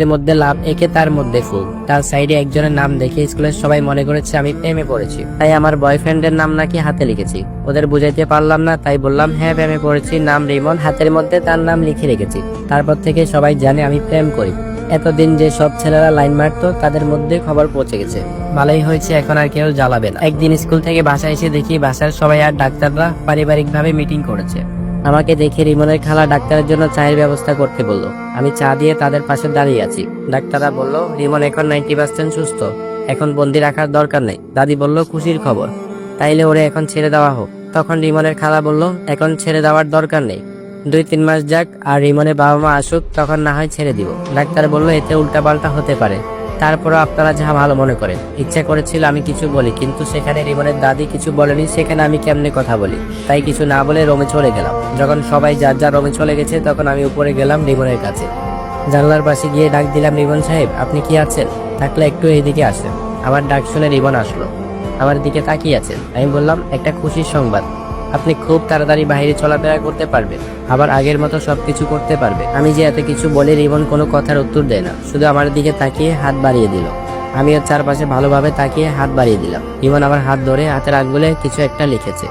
এর মধ্যে লাভ একে তার মধ্যে ফুল। তার সাইডে একজনের নাম দেখে স্কুলের সবাই মনে করেছে আমি প্রেমে পড়েছি, তাই আমার বয়ফ্রেন্ডের নাম নাকি হাতে লিখেছি। ওদের বুঝাইতে পারলাম না, তাই বললাম হ্যাঁ প্রেমে পড়েছি, নাম রিমন, হাতের মধ্যে তার নাম লিখে রেখেছি। তারপর থেকে সবাই জানে আমি প্রেম করি। এতদিন যে সব ছেলেরা লাইন মারতো তাদের মধ্যে খবর পৌঁছে গেছে। ভালোই হয়েছে, এখন আর কেউ জ্বালাবে না। একদিন স্কুল থেকে বাসায় এসে দেখি বাসার সবাই আর ডাক্তাররা পারিবারিকভাবে মিটিং করেছে। আমাকে দেখে রিমনের খালা ডাক্তারের জন্য চায়ের ব্যবস্থা করতে বলল। আমি চা দিয়ে তাদের পাশে দাঁড়িয়ে আছি। ডাক্তাররা বলল রিমন এখন 90% সুস্থ, এখন বন্দি রাখার দরকার নেই। দাদি বলল খুশির খবর, তাইলে ওরে এখন ছেড়ে দেওয়া হোক। তখন রিমনের খালা বলল এখন ছেড়ে দেওয়ার দরকার নেই, 2-3 মাস যাক, আর রিমনের বাবা মা আসুক, তখন না হয় ছেড়ে দিব। ডাক্তার বলল এতে উল্টাপাল্টা হতে পারে, তারপরও আপনারা যা ভালো মনে করেন। ইচ্ছা করেছিল আমি কিছু বলি, কিন্তু সেখানে রিমনের দাদি কিছু বলেনি, সেখানে আমি কেমনে কথা বলি, তাই কিছু না বলে রুমে চলে গেলাম। যখন সবাই যার যার রুমে চলে গেছে তখন আমি উপরে গেলাম রিমনের কাছে। জানলার পাশে গিয়ে ডাক দিলাম রিমন সাহেব আপনি কি আছেন? থাকলে একটু এইদিকে আসেন। আমার ডাক শুনে রিমন আসলো, আমার দিকে তাকিয়ে আছেন। আমি বললাম একটা খুশির সংবাদ, আপনি খুব তাড়াতাড়ি বাইরে চলাফেরা করতে পারবেন, আবার আগের মতো সবকিছু করতে পারবে। আমি যে এত কিছু বলে রিমন কোনো কথার উত্তর দেয় না, শুধু আমার দিকে তাকিয়ে হাত বাড়িয়ে দিল। আমি ওর চারপাশে ভালোভাবে তাকিয়ে হাত বাড়িয়ে দিলাম। রিমন আমার হাত ধরে হাতের আঙ্গুলে কিছু একটা লিখেছে।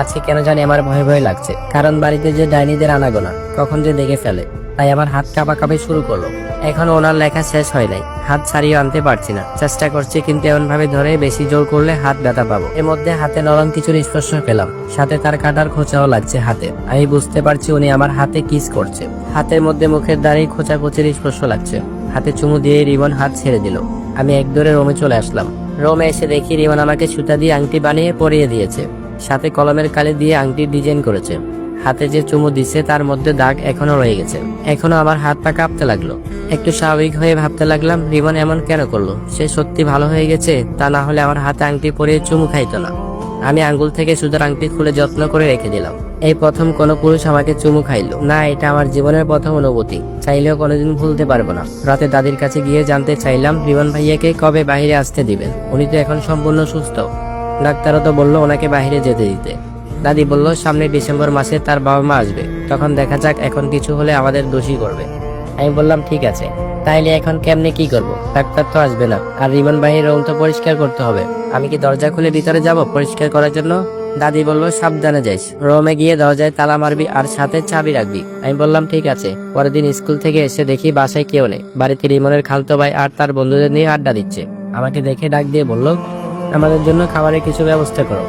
আজকে কেন জানি আমার ভয় ভয় লাগছে, কারণ বাড়িতে যে ডাইনিদের আনাগোনা, কখন যে দেখে ফেলে, তাই আমার হাত কাঁপাকাঁপি শুরু করলো। এখন ওনার লেখা শেষ হয় নাই, হাত ছাড়িয়ে আনতে পারছি না। চেষ্টা করছি, কিন্তু এমন ভাবে ধরে বেশি জোর করলে হাত ব্যথা পাবো। এর মধ্যে হাতে নরম কিছু স্পর্শ পেলাম, সাথে তার কাটার খোঁচাও লাগছে হাতে। আমি বুঝতে পারছি উনি আমার হাতে কিস করছে। হাতের মধ্যে মুখের দাঁড়িয়ে খোঁচাখুচির স্পর্শ লাগছে। হাতে চুমু দিয়ে রিমন হাত ছেড়ে দিল। আমি এক দৌড়ে রুমে চলে আসলাম। রুমে এসে দেখি রিমন আমাকে সুতা দিয়ে আংটি বানিয়ে পরিয়ে দিয়েছে, সাথে কলমের কালি দিয়ে আংটির ডিজাইন করেছে। হাতে যে চুমু দিচ্ছে তার মধ্যে দাগ এখনো রয়ে গেছে। এখনো আমার হাত পা কাঁপতে লাগলো। একটু স্বাভাবিক হয়ে ভাবতে লাগলাম রিমন এমন কেন করলো, সে সত্যি ভালো হয়ে গেছে, তা না হলে আমার হাতে আংটি পরিয়ে চুমু খাইতো না। আমি আঙ্গুল থেকে সুতার আংটি খুলে যত্ন করে রেখে দিলাম। এই প্রথম কোনো পুরুষ আমাকে চুমু খাইলো না, এটা আমার জীবনের প্রথম অনুভূতি, চাইলেও কোনোদিন ভুলতে পারবো না। রাতে দাদির কাছে গিয়ে জানতে চাইলাম রিমন ভাইয়াকে কবে বাইরে আসতে দিবেন, উনি তো এখন সম্পূর্ণ সুস্থ। ডাক্তারও তো বললো ওনাকে বাইরে যেতে দিতে। দাদি বলল সামনে ডিসেম্বর মাসে তার বাবা মা আসবে, তখন দেখা যাক, এখন কিছু হলে আমাদের দোষী করবে। আমি বললাম ঠিক আছে, তাইলে এখন কেমনে কি করব? ডাক্তার তো আসবে না, আর রিমন ভাইয়ের রুম তো পরিষ্কার করতে হবে। আমি কি দরজা খুলে ভিতরে যাব পরিষ্কার করার জন্য? দাদি বলল সাবধানে যাইস, রুমে গিয়ে দরজায় তালা মারবি আর সাথে চাবি রাখবি। আমি বললাম ঠিক আছে। পরের দিন স্কুল থেকে এসে দেখি বাসায় কেউ নেই, বাড়িতে রিমনের খালতো ভাই আর তার বন্ধুদের নিয়ে আড্ডা দিচ্ছে। আমাকে দেখে ডাক দিয়ে বলল আমাদের জন্য খাবারের কিছু ব্যবস্থা করো।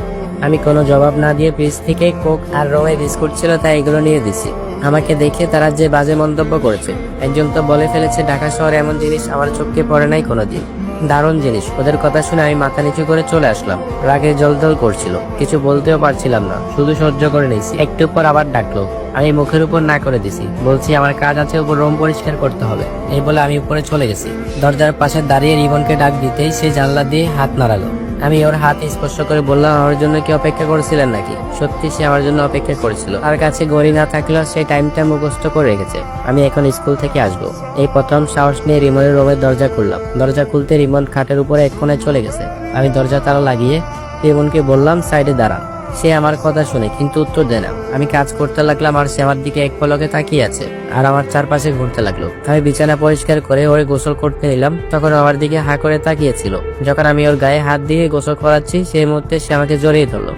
আমি কোনো জবাব না দিয়ে ফ্রিজ থেকে কোক আর রোমে বিস্কুট ছিল, তাই এগুলো নিয়ে দিছি। আমাকে দেখে তারা যে বাজে মন্তব্য করেছে, একজন তো বলে ফেলেছে ঢাকা শহরে এমন জিনিস আমার চোখে পড়ে নাই কোনোদিন। দারুণ জিনিস। ওদের কথা শুনে আমি মাথা নিচু করে চলে আসলাম। রাগে জলজল করছিল, কিছু বলতেও পারছিলাম না, শুধু সহ্য করে নিয়েছি। একটু পর আবার ডাকলো, আমি মুখের উপর না করে দিছি, বলছি আমার কাজ আছে, উপর রুম পরিষ্কার করতে হবে। এই বলে আমি উপরে চলে গেছি। দরজার পাশে দাঁড়িয়ে রিমনকে ডাক দিতেই সে জানলা দিয়ে হাত নাড়ালো। আমি ওর হাত স্পর্শ করে বললাম আমার জন্য কি অপেক্ষা করেছিলেন নাকি? সত্যি সে আমার জন্য অপেক্ষা করেছিল। তার কাছে ঘড়ি না থাকলেও সেই টাইমটা মুখস্থ করে রেখেছে। আমি এখন স্কুল থেকে আসবো। এই প্রথম সাহস নিয়ে রিমনের রুমের দরজা খুললাম। দরজা খুলতে রিমন খাটের উপরে এক কোণায় চলে গেছে। আমি দরজা তালা লাগিয়ে রিমনকে বললাম সাইডে দাঁড়ান। সে আমার কথা শুনে কিন্তু উত্তর দেয় না। আমি কাজ করতে লাগলাম আর সে আমার দিকে এক পলকে তাকিয়ে আছে আর আমার চারপাশে ঘুরতে লাগলো। আমি বিছানা পরিষ্কার করে ওরে গোসল করতে নিলাম, তখন আমার দিকে হা করে তাকিয়েছিল। যখন আমি ওর গায়ে হাত দিয়ে গোসল করাচ্ছি সেই মুহূর্তে সে আমাকে জড়িয়ে ধরলো।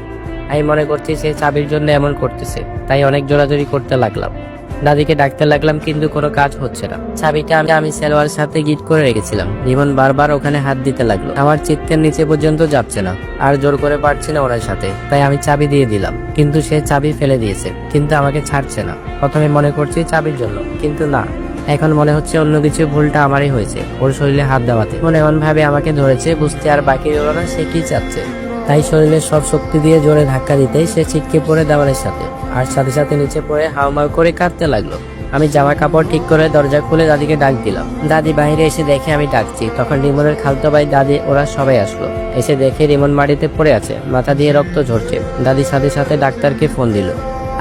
আমি মনে করছি সে চাবির জন্য এমন করতেছে, তাই অনেক জোরাজোরি করতে লাগলাম। দাদিকে ডাকতে লাগলাম, কিন্তু কোনো কাজ হচ্ছে না। চাবিটা আমি সেলোয়ার সাথে গিট করে রেখেছিলাম। রিমন বারবার ওখানে হাত দিতে লাগলো। আমার চিত্তের নিচে পর্যন্ত যাচ্ছে না, আর জোর করে পারছি না ওনার সাথে, তাই আমি চাবি দিয়ে দিলাম। কিন্তু সে চাবি ফেলে দিয়েছে, কিন্তু আমাকে ছাড়ছে না। প্রথমে মনে করছি চাবির জন্য, কিন্তু না, এখন মনে হচ্ছে অন্য কিছু, ভুলটা আমারই হয়েছে। ওর শরীরে হাত দেওয়াতে মনে এমন ভাবে আমাকে ধরেছে, বুঝতে আর বাকি রইল না সে কি চাচ্ছে। তাই শরীরের সব শক্তি দিয়ে জোরে ধাক্কা দিতেই সে ছিটকে পড়ে দেওয়ালের সাথে, আর সাথে সাথে নিচে পড়ে হাউমাউ করে কাঁদতে লাগলো। আমি জামা কাপড় ঠিক করে দরজা খুলে দাদিকে ডাক দিলাম। দাদি বাইরে এসে দেখে আমি ডাকছি, তখন রিমনের খালতো ভাই দাদি ওরা সবাই আসলো। এসে দেখে রিমন মাটিতে পড়ে আছে, মাথা দিয়ে রক্ত ঝরছে। দাদির সাথে সাথে ডাক্তারকে ফোন দিল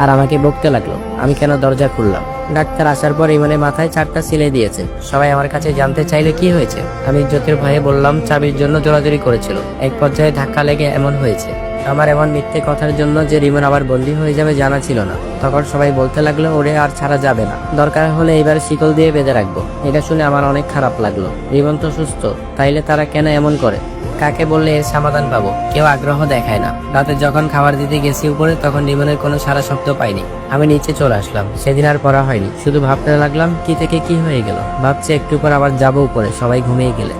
আর আমাকে বকতে লাগলো আমি কেন দরজা খুললাম। ডাক্তার আসার পর রিমনের মাথায় 4টা সিলাই দিয়েছে। সবাই আমার কাছে জানতে চাইলে কি হয়েছে। আমি ইজ্জতের ভয়ে বললাম চাবির জন্য জোরাজোরি করেছিল, এক পর্যায়ে ধাক্কা লেগে এমন হয়েছে। আমার এমন মিথ্যে কথার জন্য যে রিমন আবার বন্দী হয়ে যাবে জানা ছিল না। তখন সবাই বলতে লাগলো ওরে আর ছাড়া যাবে না, দরকার হলে এবার শিকল দিয়ে বেঁধে রাখবো। এটা শুনে আমার অনেক খারাপ লাগলো। রিমন তো সুস্থ, তাইলে তারা কেন এমন করে? কাকে বললে এর সমাধান পাবো? কেউ আগ্রহ দেখায় না। রাতে যখন খাবার দিতে গেছি উপরে, তখন রিমনের কোনো সারা শব্দ পাইনি। আমি নিচে চলে আসলাম। সেদিন আর পড়া হয়নি, শুধু ভাবতে লাগলাম কি থেকে কি হয়ে গেল। ভাবছি একটু পর আবার যাবো উপরে, সবাই ঘুমিয়ে গেলে।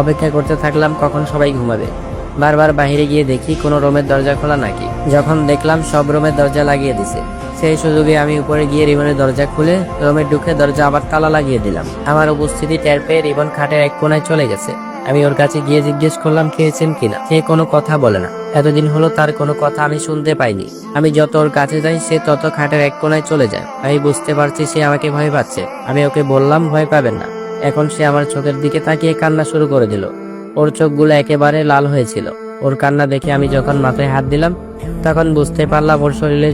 অপেক্ষা করতে থাকলাম কখন সবাই ঘুমাবে। বারবার বাইরে গিয়ে দেখি কোনো রুমের দরজা খোলা নাকি। যখন দেখলাম সব রুমের দরজা লাগিয়ে দিছে, সেই সুযোগে আমি উপরে গিয়ে রিবনের দরজা খুলে রুমে ঢুকে দরজা আবার তালা লাগিয়ে দিলাম। আমার উপস্থিতি টের পেয়ে রিবন খাটের এক কোনায় চলে গেছে। আমি ওর কাছে গিয়ে জিজ্ঞেস করলাম খেয়েছেন কিনা। সে কোনো কথা বলে না। এতদিন হলো তার কোনো কথা আমি শুনতে পাইনি। আমি যত ওর কাছে যাই সে তত খাটের এক কোনায় চলে যায়। আমি বুঝতে পারছি সে আমাকে ভয় পাচ্ছে। আমি ওকে বললাম ভয় পাবেন না। এখন সে আমার চোখের দিকে তাকিয়ে কান্না শুরু করে দিল। ওর চোখগুলো একেবারে লাল হয়েছিল। ওর কান্না দেখে আমি যখন মাথায় হাত দিলাম, তখন বুঝতে পারলাম ওর শরীরে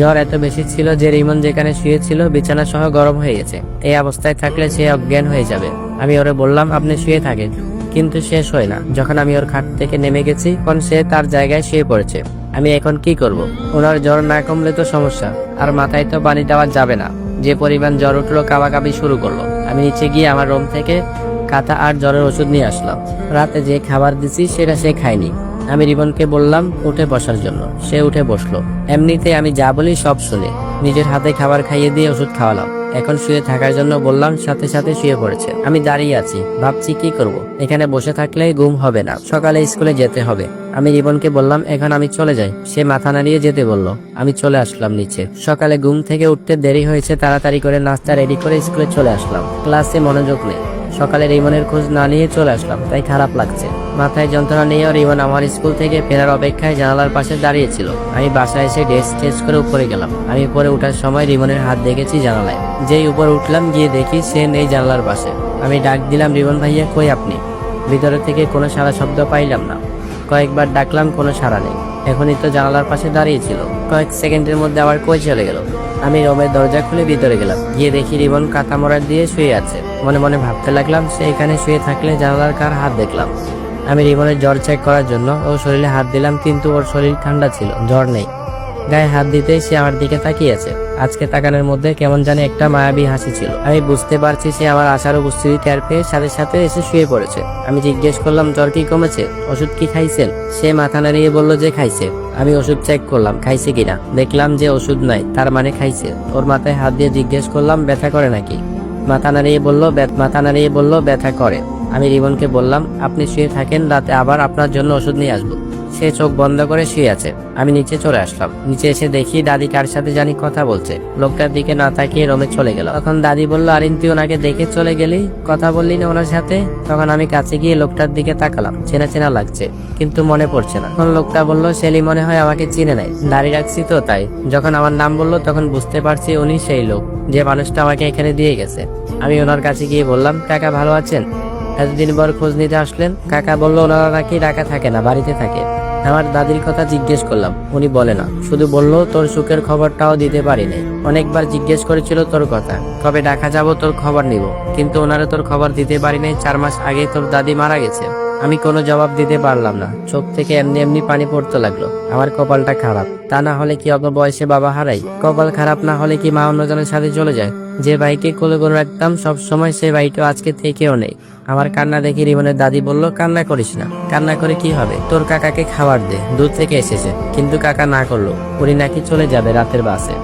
জ্বর এত বেশি ছিল যে রিমন যেখানে শুয়েছিল বিছানা সহ গরম হয়ে গেছে। এই অবস্থায় থাকলে সে অজ্ঞান হয়ে যাবে। আমি ওরে বললাম আপনি শুয়ে থাকেন, কিন্তু সে শোয় না। যখন আমি ওর খাট থেকে নেমে গেছি, তখন সে তার জায়গায় শুয়ে পড়েছে। আমি এখন কি করব? ওনার জ্বর না কমলে তো সমস্যা, আর মাথায় তো পানি দেওয়া যাবে না। যে পরিমাণ জ্বর উঠলো, কাবাকাবি শুরু করলো। আমি নিচে গিয়ে আমার রুম থেকে কাঁথা আর জ্বরের ওষুধ নিয়ে আসলাম। রাতে যে খাবার দিছি সেটা সে খায়নি। আমি রিবনকে বললাম উঠে বসার জন্য, সে উঠে বসলো। এমনিতে আমি যা বলি সব শুনে। নিজের হাতে খাবার খাইয়ে দিয়ে ওষুধ খাওয়ালাম। এখন শুয়ে থাকার জন্য বললাম, সাথে সাথে শুয়ে পড়েছে। আমি দাঁড়িয়ে আছি, ভাবছি কি করব। এখানে বসে থাকলে ঘুম হবে না, সকালে স্কুলে যেতে হবে। আমি রিবনকে বললাম এখন আমি চলে যাই। সে মাথা নাড়িয়ে যেতে বলল। আমি চলে আসলাম নিচে। সকালে ঘুম থেকে উঠতে দেরি হয়েছে, তাড়াতাড়ি করে নাস্তা রেডি করে স্কুলে চলে আসলাম। ক্লাসে মনোযোগ নেই। সকালে রিমনের খোঁজ না নিয়ে চলে আসলাম, তাই খারাপ লাগছে। মাথায় যন্ত্রণা নিয়েও রিমন আমার স্কুল থেকে ফেরার অপেক্ষায় জানালার পাশে দাঁড়িয়েছিল। আমি বাসায় এসে ড্রেস চেঞ্জ করে উপরে গেলাম। আমি উপরে ওঠার সময় রিমনের হাত দেখেছি জানালায়। যেই উপরে উঠলাম, গিয়ে দেখি সে নেই জানালার পাশে। আমি ডাক দিলাম রিমন ভাইয়া কই আপনি? ভিতরে থেকে কোনো সারা শব্দ পাইলাম না। কয়েকবার ডাকলাম, কোনো সাড়া নেই। এখনই তো জানালার পাশে দাঁড়িয়েছিল। কয়েক সেকেন্ডের মধ্যে আবার কই চলে গেল। আমি রুমের দরজা খুলে ভিতরে গেলাম। গিয়ে দেখি রিবন কাঁথা মোড়া দিয়ে শুয়ে আছে। মনে মনে ভাবতে লাগলাম সে এখানে শুয়ে থাকলে জানালার কার হাত দেখলাম। আমি রিবনের জ্বর চেক করার জন্য ওর শরীরে হাত দিলাম, কিন্তু ওর শরীর ঠান্ডা ছিল, জ্বর নেই। গায়ে হাত দিতেই সে আমার দিকে তাকিয়ে আছে। আজকে তাকানোর মধ্যে কেমন জানি একটা মায়াবী হাসি ছিল। আমি বুঝতে পারছি সে আমার আসার উপস্থিতি টের পেয়ে সাথে সাথে এসে শুয়ে পড়েছে। আমি জিজ্ঞেস করলাম জ্বর কি কমেছে? ওষুধ কি খাইছেন? সে মাথা নাড়িয়ে বলল যে খাইছে। আমি ওষুধ চেক করলাম খাইছে কিনা। দেখলাম যে ওষুধ নাই, তার মানে খাইছে। ওর মাথায় হাত দিয়ে জিজ্ঞেস করলাম ব্যথা করে নাকি? মাথা নাড়িয়ে বলল ব্যথা করে। আমি রিবনকে বললাম আপনি শুয়ে থাকেন, রাতে আবার আপনার জন্য ওষুধ নিয়ে আসবো। সে চোখ বন্ধ করে শুয়ে আছে। আমি নিচে চলে আসলাম। নিচে এসে দেখি দাদি কার সাথে জানি কথা বলছে। লোকটার দিকে না তাকিয়ে রুমে চলে গেল। তখন দাদি বলল আরিন তুই ওনাকে দেখে চলে গেলি, কথা বললি না ওনার সাথে? তখন আমি কাছে গিয়ে লোকটার দিকে তাকালাম। চেনা চেনা লাগছে, কিন্তু মনে পড়ছে না। তখন লোকটা বলল সেলি মনে হয় আমাকে চিনে নাই, দাড়ি রাখছি তো তাই। যখন আমার নাম বললো তখন বুঝতে পারছি উনি সেই লোক যে মানুষটা আমাকে এখানে দিয়ে গেছে। আমি ওনার কাছে গিয়ে বললাম কাকা ভালো আছেন? এতদিন পর খোঁজ নিতে আসলেন? কাকা বলল ওনারা নাকি ঢাকা থাকে না, বাড়িতে থাকে। আমার দাদির কথা জিজ্ঞেস করলাম, উনি বলে না, শুধু বললো তোর সুখের খবরটাও দিতে পারি নাই। অনেকবার জিজ্ঞেস করেছিল তোর কথা, কবে ঢাকা যাব তোর খবর নিব, কিন্তু ওনারা তোর খবর দিতে পারি নাই। 4 মাস আগে তোর দাদি মারা গেছে। আমি কোনো জবাব দিতে পারলাম না। চোখ থেকে এমনি এমনি পানি পড়তে লাগলো। আমার কপালটা খারাপ। তা না হলে কি অল্প বয়সে বাবা হারাই? কপাল খারাপ না হলে কি মা অন্যজনের সাথে চলে যায়? যে ভাইকে কোলে করে রাখতাম সব সময়, সে ভাইটা আজকে থেকেও নেই। আমার কান্না দেখে রিমনের দাদি বলল কান্না করিস না। কান্না করে কি হবে? তোর কাকাকে খাবার দে, দূর থেকে এসেছে। কিন্তু কাকা না করলো। উনি নাকি চলে যাবে রাতের বাসে।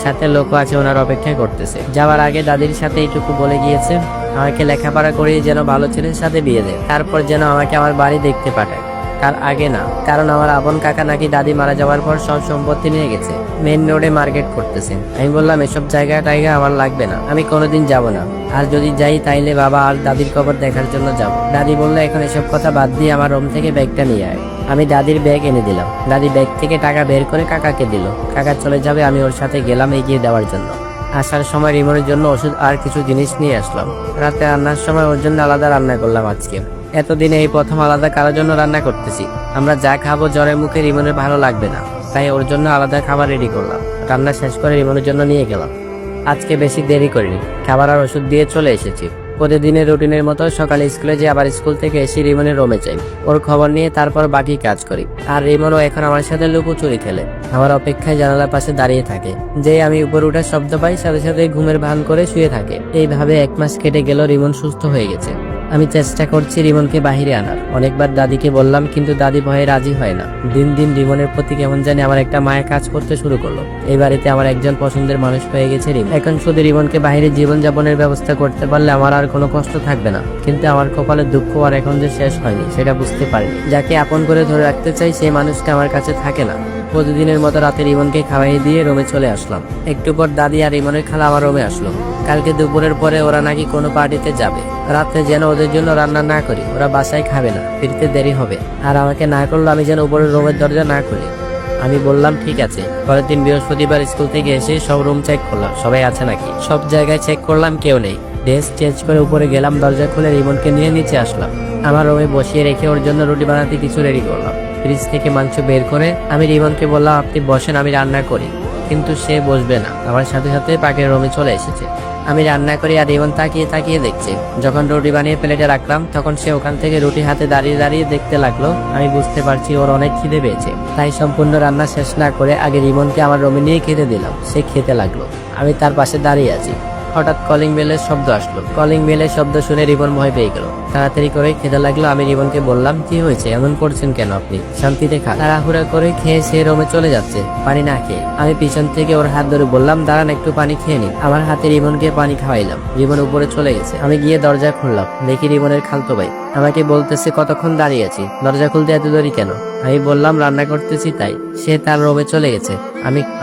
সাথে লোকও আছে, ওনার অপেক্ষা করতেছে। যাওয়ার আগে দাদির সাথে এইটুকু বলে গিয়েছে আমাকে লেখাপড়া করিয়ে যেন ভালো ছেলের সাথে বিয়ে দেয়, তারপর যেন আমাকে আমার বাড়ি দেখতে পাঠায়। তার আগে না, কারণ আমার আপন কাকা নাকি দাদি মারা যাওয়ার পর সব সম্পত্তি নিয়ে গেছে। মেন রোডে মার্কেট করতেছে। আমি বললাম এসব জায়গা টাইগা আমার লাগবে না, আমি কোনোদিন যাব না। আর যদি যাই তাইলে বাবা আর দাদির কবর দেখার জন্য যাব। দাদি বললো এখন এসব কথা বাদ দিয়ে আমার রুম থেকে ব্যাগটা নিয়ে আয়। আমি দাদির ব্যাগ এনে দিলাম। দাদি ব্যাগ থেকে টাকা বের করে কাকাকে দিল। কাকা চলে যাবে, আমি ওর সাথে গেলাম এগিয়ে দেওয়ার জন্য। আসার সময় রিমনের জন্য ওষুধ আর কিছু জিনিস নিয়ে আসলাম। রাতে রান্নার সময় ওর জন্য আলাদা রান্না করলাম আজকে। এতদিনে এই প্রথম আলাদা কারোর জন্য রান্না করতেছি। আমরা যা খাবো জ্বরের মুখে রিমনের ভালো লাগবে না, তাই ওর জন্য আলাদা খাবার রেডি করলাম। রান্না শেষ করে রিমনের জন্য নিয়ে গেলাম। আজকে বেশি দেরি করিনি, খাবার আর ওষুধ দিয়ে চলে এসেছি। প্রতিদিনের রুটিনের মতো সকালে স্কুলে যে আবার স্কুল থেকে এসে রিমনের রুমে যাই, ওর খবর নিয়ে তারপর বাকি কাজ করি। আর রিমনও এখন আমার সাথে লুকোচুরি খেলে, আমার অপেক্ষায় জানালার পাশে দাঁড়িয়ে থাকে। যে আমি উপর উঠার শব্দ পাই সাথে সাথে ঘুমের ভান করে শুয়ে থাকে। এইভাবে 1 মাস কেটে গেল, রিমন সুস্থ হয়ে গেছে। আমি চেষ্টা করছি রিমনকে বাহিরে আনার, অনেকবার দাদিকে বললাম কিন্তু দাদি ভয়ে রাজি হয় না। দিন দিন রিমনের প্রতি কেমন জানি আমার একটা মায়া কাজ করতে শুরু করলো। এই বাড়িতে আমার একজন পছন্দের মানুষ হয়ে গেছে রিমন। এখন শুধু রিমনকে বাহিরে জীবনযাপনের ব্যবস্থা করতে পারলে আমার আর কোনো কষ্ট থাকবে না। কিন্তু আমার কপালে দুঃখ আর এখন যে শেষ হয়নি সেটা বুঝতে পারিনি। যাকে আপন করে ধরে রাখতে চাই সেই মানুষটা আমার কাছে থাকে না। প্রতিদিনের মতো রাতে রিমনকে খাওয়াই দিয়ে রুমে চলে আসলাম। একটু পর দাদি আর রিমনের খালা আমার রুমে আসলো। কালকে দুপুরের পরে ওরা নাকি কোনো পার্টিতে যাবে। রাতে যেন ওদের জন্য রান্না না করি, ওরা বাসায় খাবে না, ফিরতে দেরি হবে। আর আমাকে না করলো আমি যেন উপরের রুমের দরজা না খুলি। আমি বললাম ঠিক আছে। পরের দিন বৃহস্পতিবার স্কুল থেকে এসে সব রুম চেক করলাম, সবাই আছে নাকি। সব জায়গায় চেক করলাম, কেউ নেই। ড্রেস চেঞ্জ করে উপরে গেলাম, দরজা খুলে রিমনকে নিয়ে নিচে আসলাম। আমার রুমে বসিয়ে রেখে ওর জন্য রুটি বানাতে কিছু রেডি করলাম। ফ্রিজ থেকে মাংস বের করে আমি রিমনকে বললাম আপনি বসেন, আমি রান্না করি। কিন্তু সে বসবে না, আমার সাথে সাথে পাকের রুমে চলে এসেছে। আমি রান্না করি আর রিমন তাকিয়ে তাকিয়ে দেখছে। যখন রুটি বানিয়ে প্লেটে রাখলাম তখন সে ওখান থেকে রুটি হাতে দাঁড়িয়ে দাঁড়িয়ে দেখতে লাগলো। আমি বুঝতে পারছি ওর অনেক খিদে পেয়েছে, তাই সম্পূর্ণ রান্না শেষ না করে আগে রিমনকে আমার রুমে নিয়ে খেতে দিলাম। সে খেতে লাগলো, আমি তার পাশে দাঁড়িয়ে আছি। হঠাৎ কলিং বেলের শব্দ আসলো। কলিং বেলের শব্দ শুনে রিমন ভয় পেয়ে গেল, তাড়াতাড়ি করে খেতে লাগলো। আমি রিমনকে বললাম কি হয়েছে, এমন করছেন কেন আপনি, শান্তিতে খা। তাড়াহুড়া করে খেয়ে সে রুমে চলে যাচ্ছে পানি না খেয়ে। আমি পিছন থেকে ওর হাত ধরে বললাম দাঁড়ান, একটু পানি খেয়ে নি। আমার হাতে রিমনকে পানি খাওয়াইলাম। রিমন উপরে চলে গেছে। আমি গিয়ে দরজা খুললাম, দেখি রিমনের খালতো ভাই আমাকে বলতেছে কতক্ষণ দাঁড়িয়ে আছি, দরজা খুলতে এত দেরি কেন। আমি বললাম রান্না করতেছি তাই। সে তার রুমে চলে গেছে।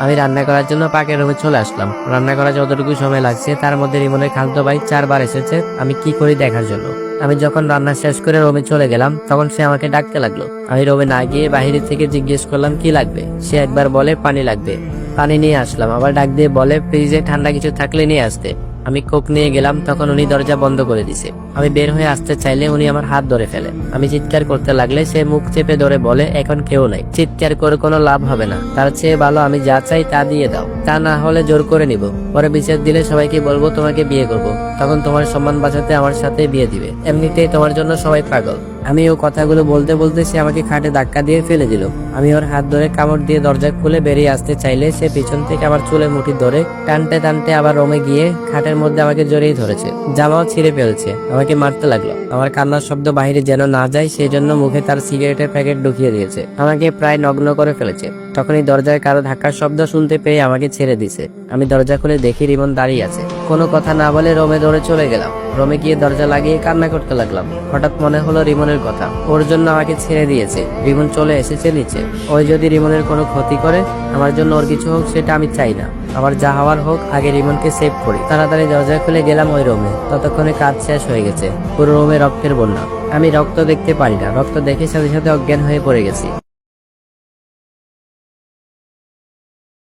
আমি রান্না করার জন্য পাকের রুমে চলে আসলাম। রান্না করা যতটুকু সময় লাগছে তার মধ্যে রিমনের খালতো ভাই 4 বার এসেছে আমি কি করি দেখার জন্য। আমি যখন রান্না শেষ করে রুমে চলে গেলাম তখন সে আমাকে ডাকতে লাগলো। আমি রুমে না গিয়ে বাইরে থেকে জিজ্ঞেস করলাম কি লাগবে। সে একবার বলে পানি লাগবে, পানি নিয়ে আসলাম। আবার ডাক দিয়ে বলে ফ্রিজে ঠান্ডা কিছু থাকলে নিয়ে আসতে। আমি কোক নিয়ে গেলাম, তখন উনি দরজা বন্ধ করে দিছে। আমি বের হয়ে আসতে চাইলে উনি আমার হাত ধরে ফেলে। আমি চিৎকার করতে লাগলে সে মুখ চেপে ধরে বলে এখন কেউ নাই, চিৎকার করে কোনো লাভ হবে না, তার চেয়ে ভালো আমি যা চাই তা দিয়ে দাও, তা না হলে জোর করে নিব। পরে বিচার দিলে সবাইকে বলবো তোমাকে বিয়ে করব, তখন তোমার সম্মান বাঁচাতে আমার সাথে বিয়ে দিবে। এমনিতেই তোমার জন্য সবাই পাগল। আমি ও কথাগুলো বলতে বলতে সে আমাকে খাটে ধাক্কা দিয়ে ফেলে দিল। আমি ওর হাত ধরে কামড় দিয়ে দরজা খুলে বেরিয়ে আসতে চাইলে সে পিছন থেকে আমার চুলের মুঠি ধরে টানতে টানতে আবার রুমে গিয়ে খাটের মধ্যে আমাকে জড়িয়ে ধরেছে, জামাও ছিঁড়ে ফেলছে, আমাকে মারতে লাগলো। আমার কান্নার শব্দ বাইরে যেন না যায় সেই জন্য মুখে তার সিগারেটের প্যাকেট ঢুকিয়ে দিয়েছে, আমাকে প্রায় নগ্ন করে ফেলেছে। তখনই দরজায় কারো ধাক্কার শব্দ শুনতে পেয়ে আমাকে ছেড়ে দিছে। আমি দরজা খুলে দেখি রিমন দাঁড়িয়ে আছে। কোনো কথা না বলে রুমে দৌড়ে চলে গেলাম। রুমে গিয়ে দরজা লাগিয়ে কান্না করতে লাগলাম। হঠাৎ মনে হলো রিমনের কথা, ওর জন্য আমাকে ছেড়ে দিয়েছে, রিমন চলে এসেছে নিচে। ওই যদি রিমনের কোনো ক্ষতি করে আমার জন্য ওর কিছু হোক সেটা আমি চাই না। আমার যা হওয়ার হোক, আগে রিমনকে সেভ করি। তাড়াতাড়ি দরজা খুলে গেলাম ওই রুমে। ততক্ষণে কাজ শেষ হয়ে গেছে, পুরো রুমে রক্তের বন্যা। আমি রক্ত দেখতে পারি না, রক্ত দেখে সাথে সাথে অজ্ঞান হয়ে পড়ে গেছি।